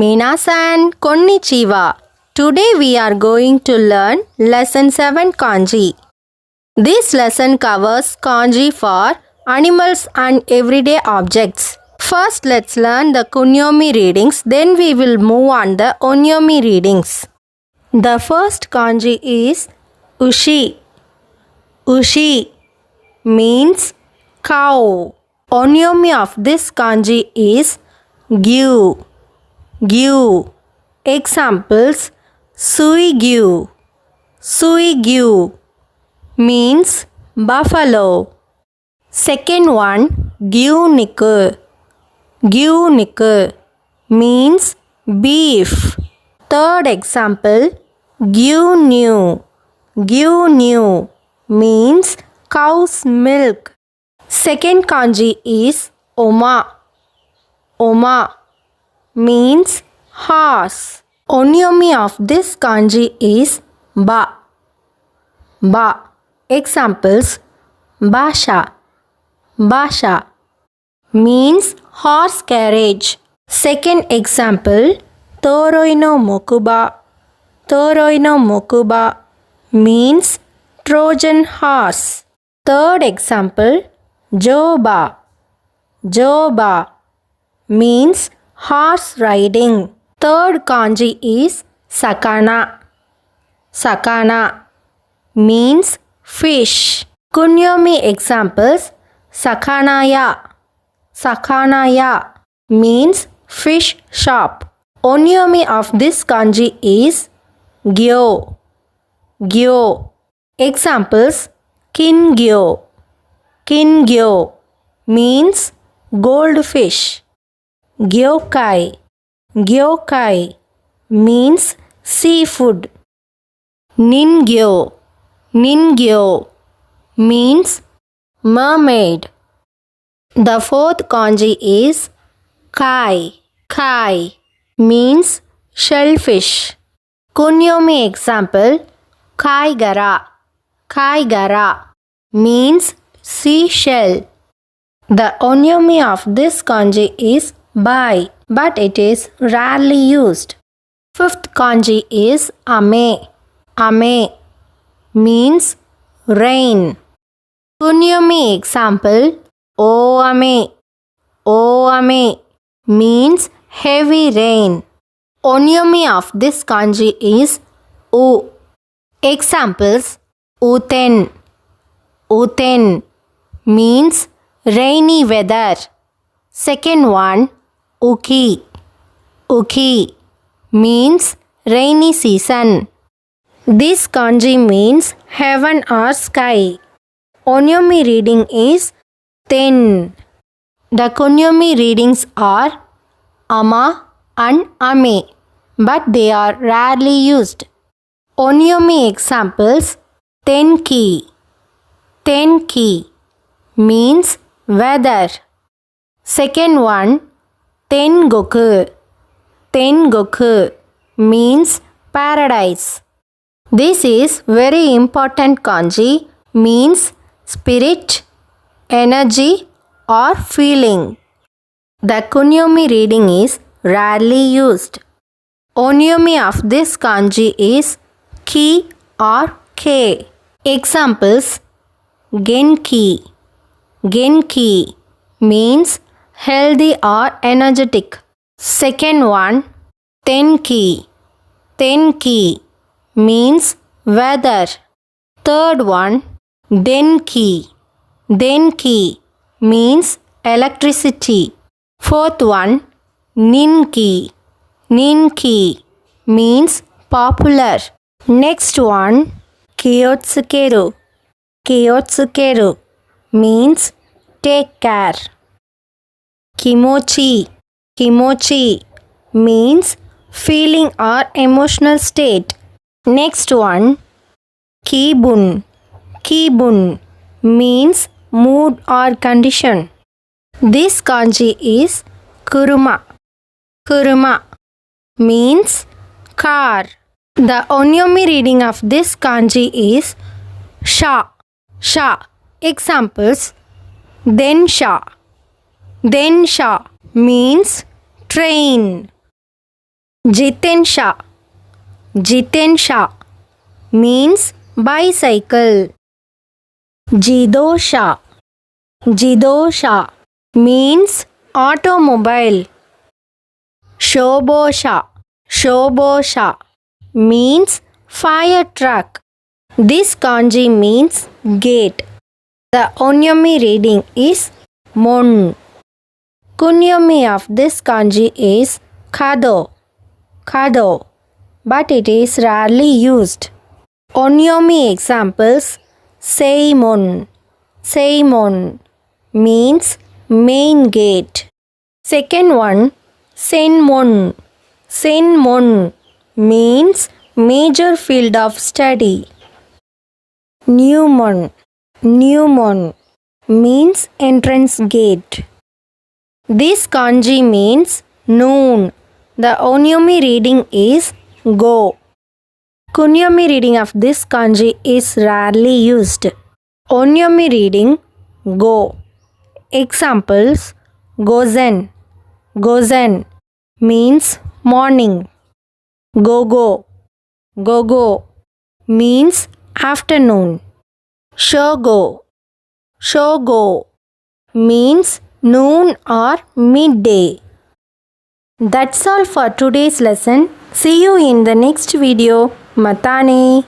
Minasan konnichiwa. Today we are going to learn lesson 7 kanji. This lesson covers kanji for animals and everyday objects. First let's learn the kunyomi readings, then we will move on the onyomi readings. The first kanji is ushi. Ushi means cow. Onyomi of this kanji is gyuu. Gyuu. Examples: suigyu. Suigyu means buffalo. Second one, gyuniku. Gyuniku means beef. Third example, gyunyu. Gyunyu means cow's milk. Second kanji is oma. Oma means horse. Onyomi of this kanji is ba. Ba. Examples: basha. Basha means horse carriage. Second example, toroi no mokuba. Toroi no mokuba means Trojan horse. Third example, joba. Joba means horse riding. Third kanji is sakana. Sakana means fish. Kunyomi examples: sakanaya. Sakanaya means fish shop. Onyomi of this kanji is gyo. Gyo. Examples: kingyo. Kingyo means goldfish. Gyokai. Gyokai means seafood. Ningyo. Ningyo means mermaid. The fourth kanji is kai. Kai means shellfish. Kunyomi example: kaigara. Kaigara means seashell. The onyomi of this kanji is bai, but it is rarely used. Fifth kanji is ame. Ame means rain. Kunyomi example: oame. Oame means heavy rain. Onyomi of this kanji is u. Examples: uten. Uten means rainy weather. Second one, uki. Uki means rainy season. This kanji means heaven or sky. Onyomi reading is ten. The kunyomi readings are ama and ame, but they are rarely used. Onyomi examples: tenki. Tenki means weather. Second one, tengoku. Tengoku means paradise. This is very important kanji, means spirit, energy or feeling. The kunyomi reading is rarely used. Onyomi of this kanji is ki or k. Examples: genki. Genki means healthy or energetic. Second one, tenki. Tenki means weather. Third one, denki. Denki means electricity. Fourth one, ninki. Ninki means popular. Next one, kiyotsukeru. Kiyotsukeru means take care. Kimochi. Kimochi means feeling or emotional state. Next one, kibun. Kibun means mood or condition. This kanji is kuruma. Kuruma means car. The onyomi reading of this kanji is sha. Sha. Examples: densha. Densha means train. Jitensha. Jitensha means bicycle. Jidosha. Jidosha means automobile. Shobosha. Shobosha means fire truck. This kanji means gate. The Onyomi reading is Mon. Kunyomi of this kanji is Kado. Kado, but it is rarely used. Onyomi examples: Seimon. Seimon means main gate. Second one, Senmon. Senmon means major field of study. Newmon. Newmon means entrance gate. This kanji means noon. The Onyomi reading is Go. Kunyomi reading of this kanji is rarely used. Onyomi reading Go. Examples: Gozen. Gozen means morning. Gogo. Gogo means afternoon. Shogo. Shogo means noon or midday. That's all for today's lesson. See you in the next video. Matane.